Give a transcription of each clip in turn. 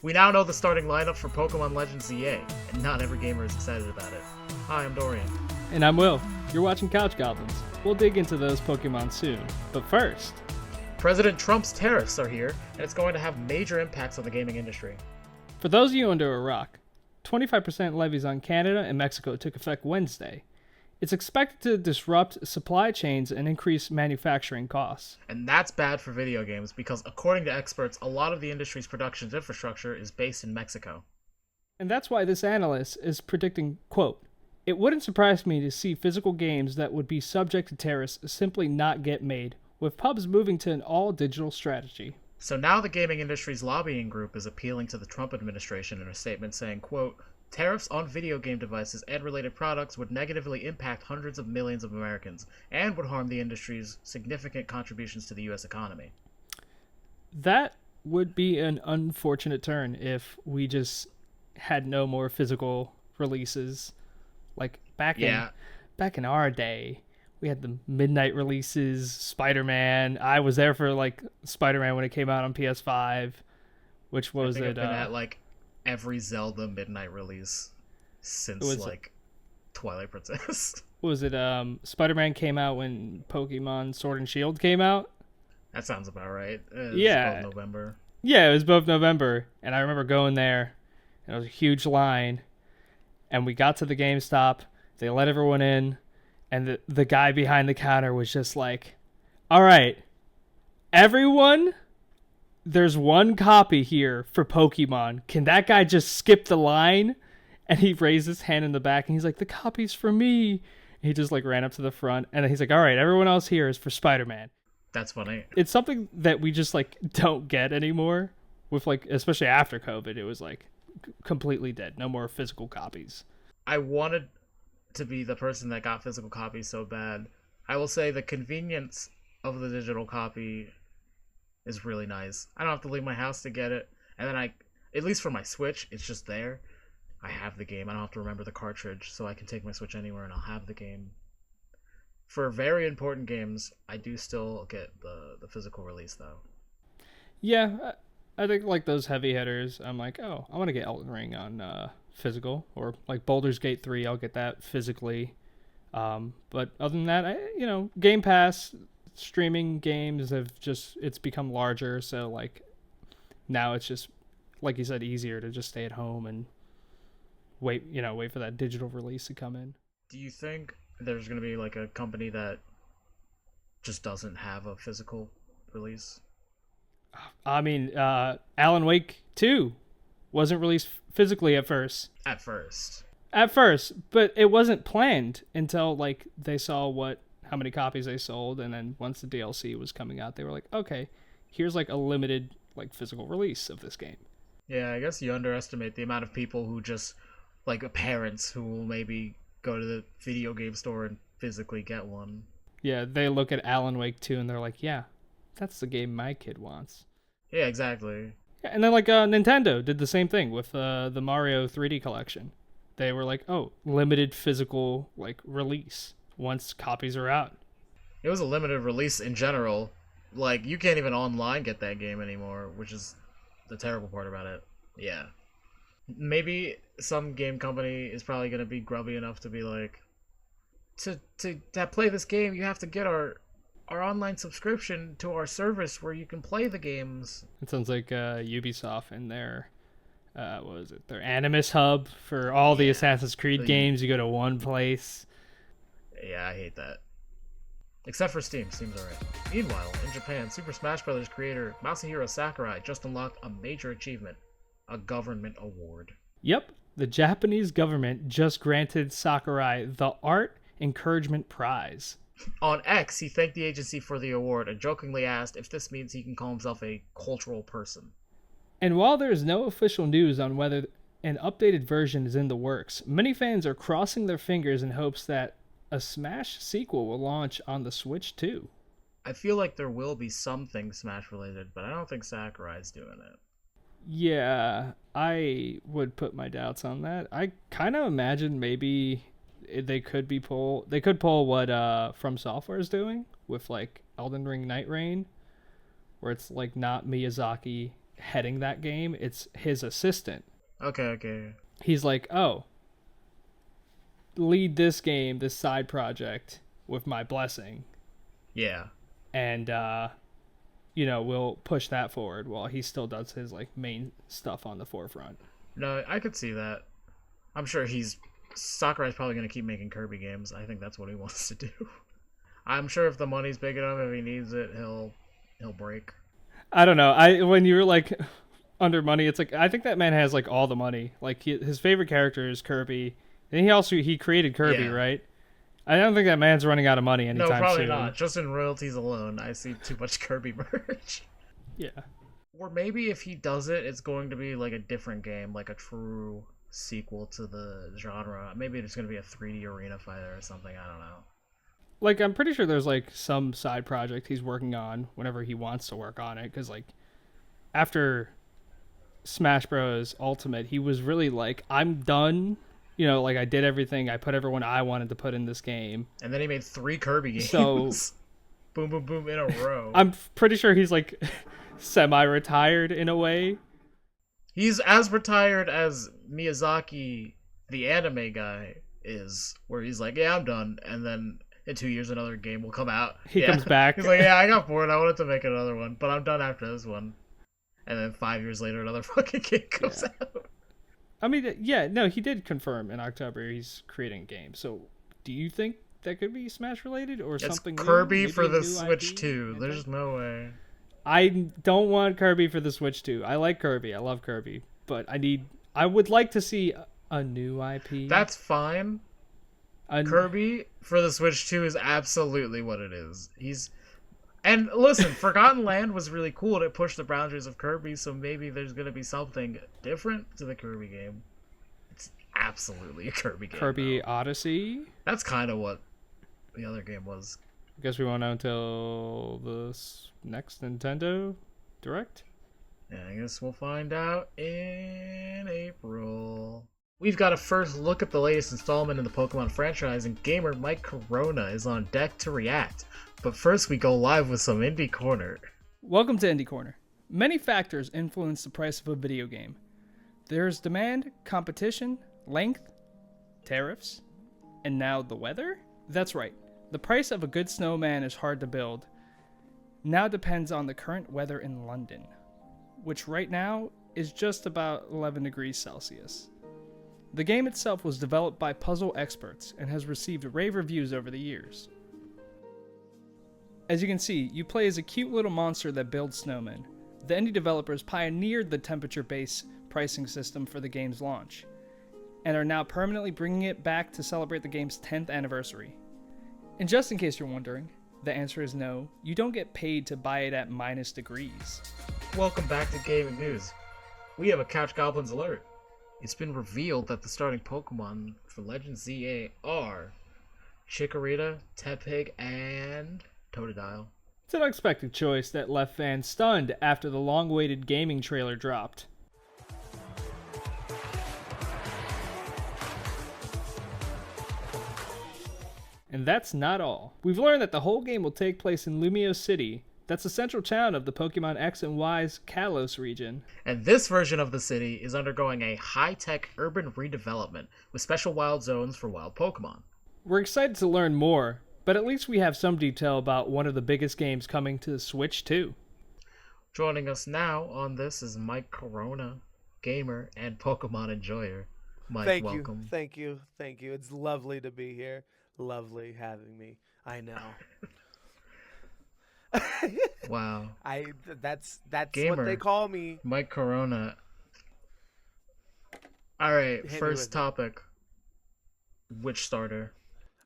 We now know the starting lineup for Pokemon Legends EA, and not every gamer is excited about it. Hi, I'm Dorian. And I'm Will. You're watching Couch Goblins. We'll dig into those Pokemon soon. But first, President Trump's tariffs are here, and it's going to have major impacts on the gaming industry. for those of you under a rock, 25% levies on Canada and Mexico took effect Wednesday. It's expected to disrupt supply chains and increase manufacturing costs. And that's bad for video games because, according to experts, a lot of the industry's production infrastructure is based in Mexico. And that's why this analyst is predicting, quote, "It wouldn't surprise me to see physical games that would be subject to tariffs simply not get made, with pubs moving to an all-digital strategy." So now the gaming industry's lobbying group is appealing to the Trump administration in a statement saying, quote, "Tariffs on video game devices and related products would negatively impact hundreds of millions of Americans and would harm the industry's significant contributions to the U.S. economy." That would be an unfortunate turn if we just had no more physical releases. Like back in our day, we had the midnight releases, Spider-Man. I was there for like Spider-Man when it came out on PS5, which was I've been at like every Zelda midnight release since like Twilight Princess. Was it Spider-Man came out when Pokemon Sword and Shield came out? That sounds about right. Yeah. Both November. Yeah, it was both November, and I remember going there, and it was a huge line, and we got to the GameStop, they let everyone in, and the guy behind the counter was just like, "All right, everyone, there's one copy here for Pokemon. Can that guy just skip the line?" And he raised his hand in the back, and he's like, "The copy's for me." And he just like ran up to the front, and then he's like, "All right, everyone else here is for Spider-Man." That's funny. It's something that we just like don't get anymore with like, especially after COVID, it was like completely dead. No more physical copies. I wanted to be the person that got physical copies so bad. I will say the convenience of the digital copy is really nice. I don't have to leave my house to get it. And then at least for my Switch, it's just there. I have the game. I don't have to remember the cartridge, so I can take my Switch anywhere and I'll have the game. For very important games, I do still get the physical release, though. Yeah, I think like those heavy hitters, I'm like, oh, I want to get Elden Ring on physical, or like Baldur's Gate 3, I'll get that physically. But other than that, Game Pass, streaming games it's become larger, so like now it's just, like you said, easier to just stay at home and wait for that digital release to come in. Do you think there's going to be like a company that just doesn't have a physical release? I mean, Alan Wake 2 wasn't released physically at first. At first, but it wasn't planned until like they saw how many copies they sold, and then once the DLC was coming out, they were like, okay, here's like a limited like physical release of this game. Yeah, I guess you underestimate the amount of people who just, like parents who will maybe go to the video game store and physically get one. Yeah, they look at Alan Wake 2 and they're like, yeah, that's the game my kid wants. Yeah, exactly. Yeah, and then like Nintendo did the same thing with the Mario 3D collection. They were like, oh, limited physical like release once copies are out. It was a limited release in general. Like, you can't even online get that game anymore, which is the terrible part about it. Yeah. Maybe some game company is probably going to be grubby enough to be like, to play this game, you have to get our online subscription to our service where you can play the games. It sounds like Ubisoft and their their Animus hub for all the Assassin's Creed games. You go to one place. Yeah, I hate that. Except for Steam. Steam's alright. Meanwhile, in Japan, Super Smash Bros. Creator Masahiro Sakurai just unlocked a major achievement. A government award. Yep, the Japanese government just granted Sakurai the Art Encouragement Prize. On X, he thanked the agency for the award and jokingly asked if this means he can call himself a cultural person. And while there is no official news on whether an updated version is in the works, many fans are crossing their fingers in hopes that a Smash sequel will launch on the Switch too. I feel like there will be something Smash related, but I don't think Sakurai's doing it. Yeah, I would put my doubts on that. I kind of imagine maybe they could pull what From Software is doing with like Elden Ring Night Rain, where it's like not Miyazaki heading that game. It's his assistant. Okay. He's like, oh, lead this game, this side project with my blessing. Yeah. And, we'll push that forward while he still does his like main stuff on the forefront. No, I could see that. I'm sure Sakurai's probably going to keep making Kirby games. I think that's what he wants to do. I'm sure if the money's big enough, if he needs it, he'll break. I don't know. When you're like under money, it's like I think that man has like all the money. Like his favorite character is Kirby, and he created Kirby, right? I don't think that man's running out of money anytime soon. No, probably not. Just in royalties alone, I see too much Kirby merch. Yeah. Or maybe if he does it, it's going to be like a different game, like a true sequel to the genre. Maybe it's going to be a 3D arena fighter or something. I don't know. Like, I'm pretty sure there's like some side project he's working on whenever he wants to work on it. Because like after Smash Bros. Ultimate, he was really like, I'm done. Like I did everything. I put everyone I wanted to put in this game. And then he made 3 Kirby games. So boom, boom, boom in a row. I'm pretty sure he's like semi-retired in a way. He's as retired as Miyazaki, the anime guy, is. Where he's like, yeah, I'm done. And then in 2 years, another game will come out. He comes back. He's like, yeah, I got bored. I wanted to make another one. But I'm done after this one. And then 5 years later, another fucking game comes out. I mean, yeah, no, he did confirm in October he's creating a game. So, do you think that could be Smash related or something? It's Kirby new? for the Switch 2. There's no way. I don't want Kirby for the Switch 2. I like Kirby. I love Kirby, but I would like to see a new IP. That's fine. Kirby for the Switch 2 is absolutely what it is. And listen, Forgotten Land was really cool. It pushed the boundaries of Kirby, so maybe there's going to be something different to the Kirby game. It's absolutely a Kirby game. Kirby Odyssey? That's kind of what the other game was. I guess we won't know until the next Nintendo Direct? Yeah, I guess we'll find out in April. We've got a first look at the latest installment in the Pokemon franchise, and gamer Mike Corona is on deck to react. But first, we go live with some Indie Corner. Welcome to Indie Corner. Many factors influence the price of a video game. There's demand, competition, length, tariffs, and now the weather? That's right. The price of a good snowman is hard to build. Now depends on the current weather in London, which right now is just about 11 degrees Celsius. The game itself was developed by puzzle experts and has received rave reviews over the years. As you can see, you play as a cute little monster that builds snowmen. The indie developers pioneered the temperature-based pricing system for the game's launch, and are now permanently bringing it back to celebrate the game's 10th anniversary. And just in case you're wondering, the answer is no, you don't get paid to buy it at -degrees. Welcome back to Gaming News. We have a Couch Goblins alert. It's been revealed that the starting Pokemon for Legend ZA are Chikorita, Tepig, and Totodile. It's an unexpected choice that left fans stunned after the long-awaited gaming trailer dropped. And that's not all. We've learned that the whole game will take place in Lumio City. That's the central town of the Pokemon X and Y's Kalos region. And this version of the city is undergoing a high-tech urban redevelopment with special wild zones for wild Pokemon. We're excited to learn more, but at least we have some detail about one of the biggest games coming to the Switch too. Joining us now on this is Mike Corona, gamer and Pokemon enjoyer. Mike, welcome. Thank you. It's lovely to be here. Lovely having me. I know. Wow. That's gamer, what they call me. Mike Corona. All right, Hit first topic. Which starter?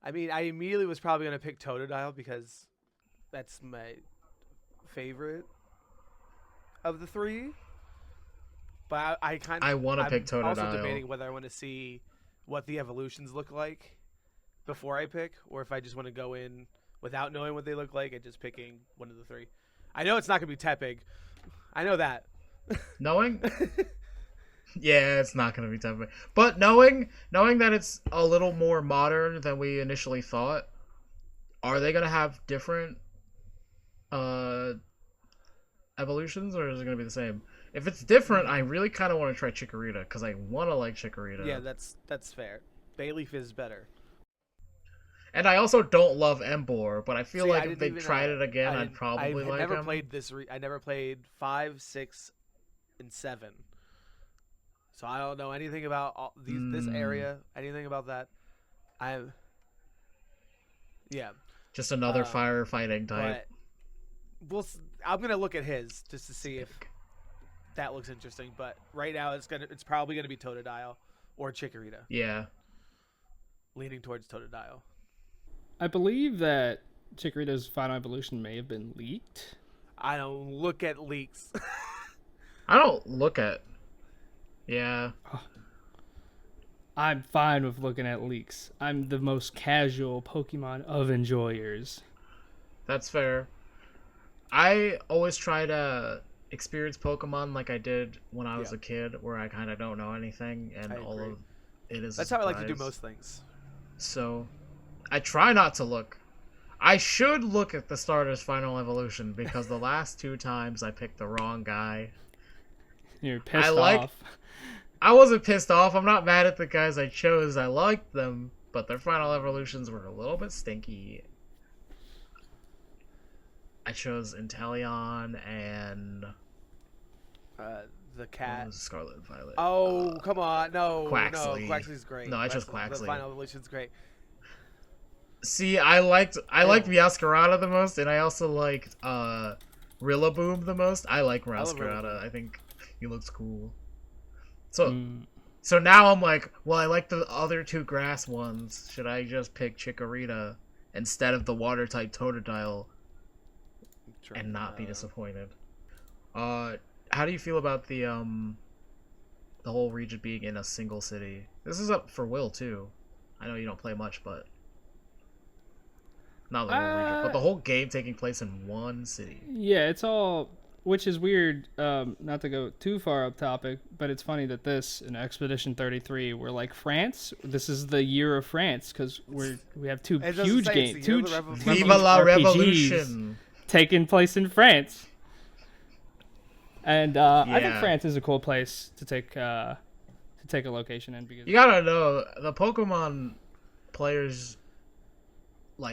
I mean, I immediately was probably going to pick Totodile because that's my favorite of the three. But I want to pick Totodile. I'm also debating whether I want to see what the evolutions look like before I pick, or if I just want to go in without knowing what they look like and just picking one of the three. I know it's not going to be Tepig. I know that. Knowing? Yeah, it's not going to be Tepig. But knowing that it's a little more modern than we initially thought, are they going to have different evolutions, or is it going to be the same? If it's different, I really kind of want to try Chikorita because I want to like Chikorita. Yeah, that's fair. Bayleaf is better. And I also don't love Emboar, but I feel See, like I if didn't they even, tried it again, I I'd probably like never him. played I never played 5, 6, and 7. So I don't know anything about this area, anything about that. Yeah. Just another firefighting type. But I'm gonna look at his just to see if that looks interesting. But right now, it's probably gonna be Totodile or Chikorita. Yeah. Leaning towards Totodile. I believe that Chikorita's final evolution may have been leaked. I don't look at leaks. I don't look at. Yeah. I'm fine with looking at leaks. I'm the most casual Pokemon of enjoyers. That's fair. I always try to experience Pokemon like I did when I was a kid, where I kind of don't know anything, and all of it is. That's how I like to do most things. So, I try not to look. I should look at the starter's final evolution because the last 2 times I picked the wrong guy. You're pissed off. I wasn't pissed off. I'm not mad at the guys I chose. I liked them, but their final evolutions were a little bit stinky. I chose Inteleon and the cat. Scarlet and Violet. Oh, come on. No. Quaxley. No, Quaxley's great. No, I chose Quaxley. The final evolution's great. See, I liked Meowscarada the most, and I also liked Rillaboom the most. I like Meowscarada. I think he looks cool. So now I'm like, well, I like the other 2 grass ones. Should I just pick Chikorita instead of the water type Totodile and not be disappointed? How do you feel about the whole region being in a single city? This is up for Will too. I know you don't play much, but not the whole region, but the whole game taking place in one city. Yeah, it's all, which is weird. Not to go too far up topic, but it's funny that this in Expedition 33, we're like France. This is the year of France because we have 2 huge games, 2 Viva la RPGs Revolution taking place in France. And I think France is a cool place to take a location in because you gotta know the Pokemon players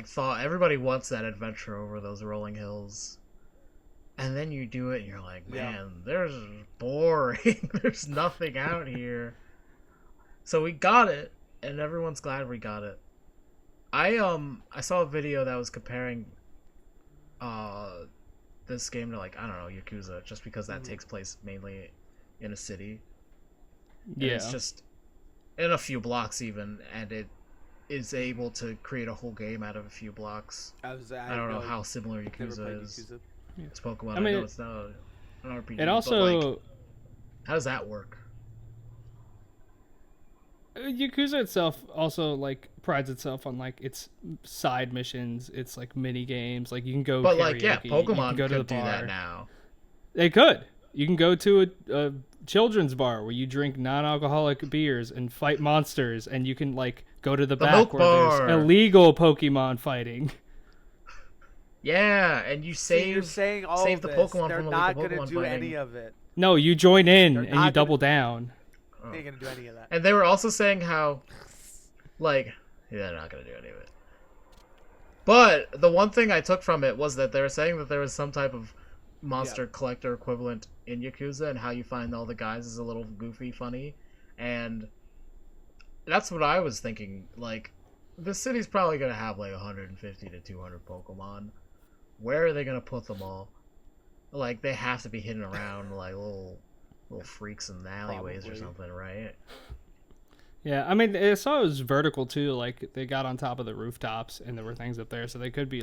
thought everybody wants that adventure over those rolling hills, and then you do it and you're like, man, there's boring. There's nothing out here. So we got it, and everyone's glad we got it. I saw a video that was comparing this game to I don't know, Yakuza, just because that takes place mainly in a city. And it's just in a few blocks even, and it is able to create a whole game out of a few blocks. I don't know how similar Yakuza is. Yeah. It's Pokemon. I mean, I know it's not an RPG. It also, but how does that work? Yakuza itself also prides itself on its side missions. It's mini games. You can go. But karaoke, Pokemon go to could the do bar. that now. They could. You can go to a children's bar where you drink non-alcoholic beers and fight monsters, and you can go to the back milk where bar. there's illegal Pokemon fighting. Yeah, and you you're saying all save the this. Pokemon They're from the not illegal gonna Pokemon do fighting. any of it. No, you join in They're and not you double down. They ain't gonna do any of that. And they were also saying how, they're not gonna do any of it. But the one thing I took from it was that they were saying that there was some type of monster collector equivalent in Yakuza, and how you find all the guys is a little goofy, funny, and that's what I was thinking. The city's probably gonna have 150 to 200 Pokemon. Where are they gonna put them all? They have to be hidden around little freaks in the alleyways or something, right? Yeah, I mean, I saw it was vertical too. They got on top of the rooftops, and there were things up there, so they could be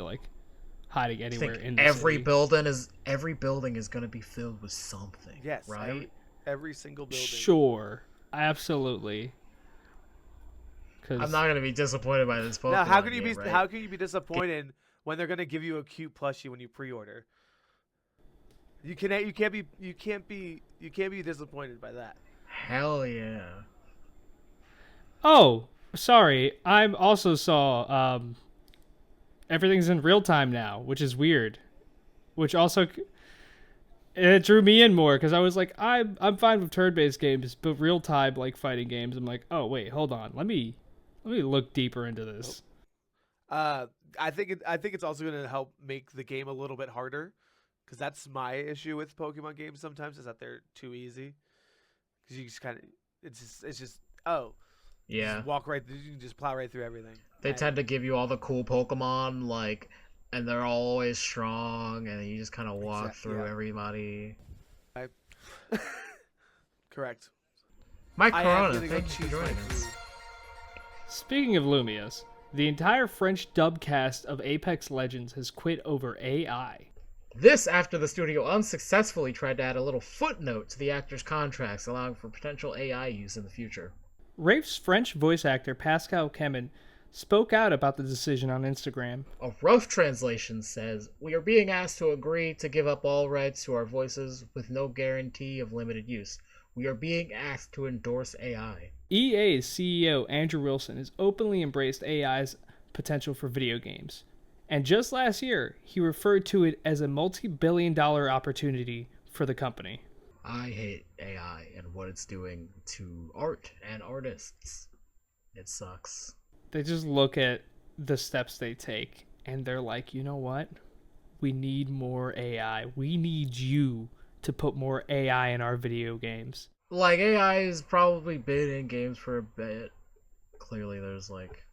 hiding anywhere in the every city. building is gonna be filled with something. Yes, right. Every single building. Sure, absolutely. I'm not gonna be disappointed by this Pokemon. Now, how can you game, right? How can you be disappointed when they're gonna give you a cute plushie when you pre-order? You can't be disappointed by that. Hell yeah. Oh, sorry. I also saw everything's in real time now, which is weird. Which also And it drew me in more because I was like, I'm fine with turn-based games, but real-time like fighting games, I'm like, oh wait, hold on, let me look deeper into this. I think it's also going to help make the game a little bit harder, because that's my issue with Pokemon games sometimes, is that they're too easy. Because you just kind of it's just Yeah. just walk right through, you can just plow right through everything. They tend to give you all the cool Pokemon, like, and they're always strong, and you just kind of walk through everybody. Correct. Mike I am Corona, gonna go thank you for choose my joining us. food. Speaking of Lumias, the entire French dub cast of Apex Legends has quit over AI. This after the studio unsuccessfully tried to add a little footnote to the actors' contracts, allowing for potential AI use in the future. Rafe's French voice actor Pascal Kemen spoke out about the decision on Instagram. A rough translation says, "We are being asked to agree to give up all rights to our voices with no guarantee of limited use. We are being asked to endorse AI." EA's CEO Andrew Wilson has openly embraced AI's potential for video games. And just last year, he referred to it as a multi-billion-dollar opportunity for the company. I hate AI and what it's doing to art and artists. It sucks. They just look at the steps they take, and they're like, you know what? We need more AI. We need you to put more AI in our video games. Like, AI has probably been in games for a bit. Clearly there's, like,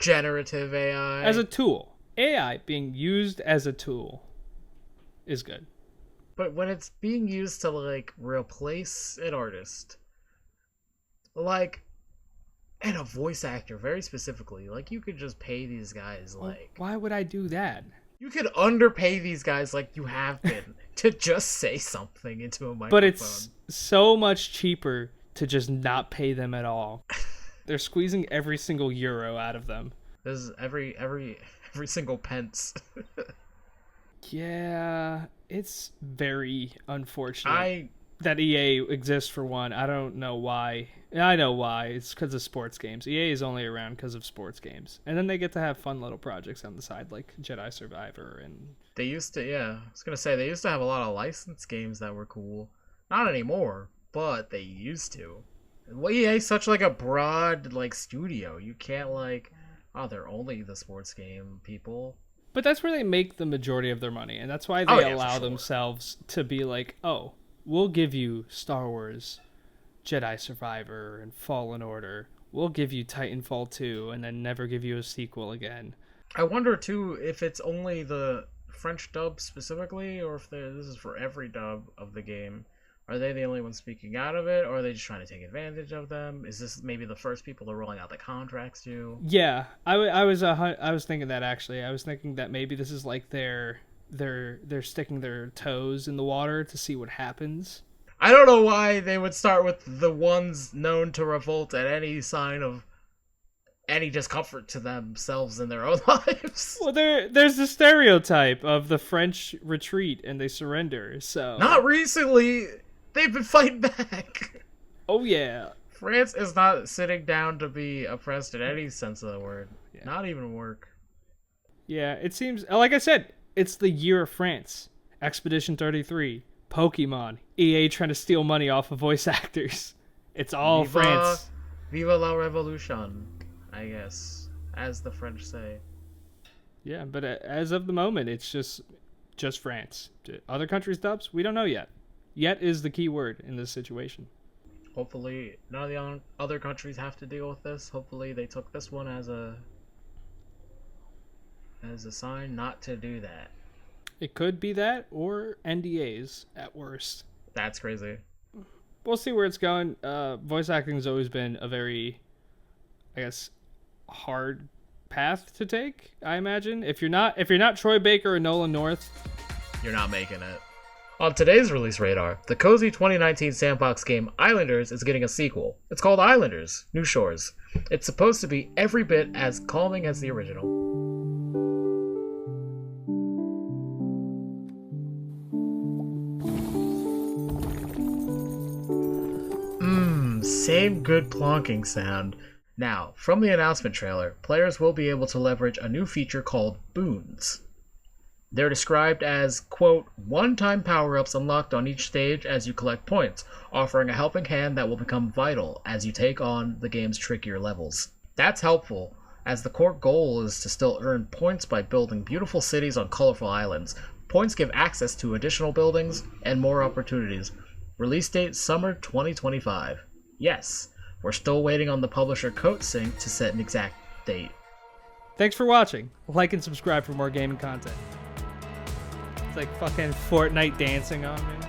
generative AI. As a tool. AI being used as a tool is good. But when it's being used to, like, replace an artist, like, and a voice actor, very specifically, like, you could just pay these guys, like... Why would I do that? You could underpay these guys like you have been to just say something into a microphone. But it's so much cheaper to just not pay them at all. They're squeezing every single euro out of them. This is every single pence. Yeah, it's very unfortunate that EA exists for one. I don't know why. I know why. It's because of sports games. EA is only around because of sports games. And then they get to have fun little projects on the side like Jedi Survivor and... They used to, yeah. I was going to say, they used to have a lot of licensed games that were cool. Not anymore, but they used to. Well, EA's such like a broad like studio. You can't like, oh, they're only the sports game people. But that's where they make the majority of their money. And that's why they allow themselves to be like, oh, we'll give you Star Wars, Jedi Survivor, and Fallen Order. We'll give you Titanfall 2, and then never give you a sequel again. I wonder, too, if it's only the French dub specifically, or if this is for every dub of the game. Are they the only ones speaking out of it, or are they just trying to take advantage of them? Is this maybe the first people they're rolling out the contracts to? Yeah, I was thinking that, actually. I was thinking that maybe this is like they're sticking their toes in the water to see what happens. I don't know why they would start with the ones known to revolt at any sign of any discomfort to themselves in their own lives. Well, there's the stereotype of the French retreat and they surrender, so... Not recently! They've been fighting back! Oh, yeah. France is not sitting down to be oppressed in any sense of the word. Yeah. Not even work. Yeah, it seems... Like I said, it's the year of France. Expedition 33, Pokemon, EA trying to steal money off of voice actors. It's all France. Viva la Revolution, I guess, as the French say. Yeah, but as of the moment, it's just France. Other countries' dubs? We don't know yet. Yet is the key word in this situation. Hopefully none of the other countries have to deal with this. Hopefully they took this one as a sign not to do that. It could be that, or NDAs at worst. That's crazy. We'll see where it's going. Voice acting has always been a very, I guess, hard path to take, I imagine. If you're not Troy Baker or Nolan North, you're not making it. On today's release radar, the cozy 2019 sandbox game Islanders is getting a sequel. It's called Islanders: New Shores. It's supposed to be every bit as calming as the original. Same good plonking sound. Now, from the announcement trailer, players will be able to leverage a new feature called Boons. They're described as, quote, one-time power-ups unlocked on each stage as you collect points, offering a helping hand that will become vital as you take on the game's trickier levels. That's helpful, as the core goal is to still earn points by building beautiful cities on colorful islands. Points give access to additional buildings and more opportunities. Release date summer 2025. Yes, we're still waiting on the publisher CodeSync to set an exact date. Thanks for watching. Like and subscribe for more gaming content. It's like fucking Fortnite dancing on me.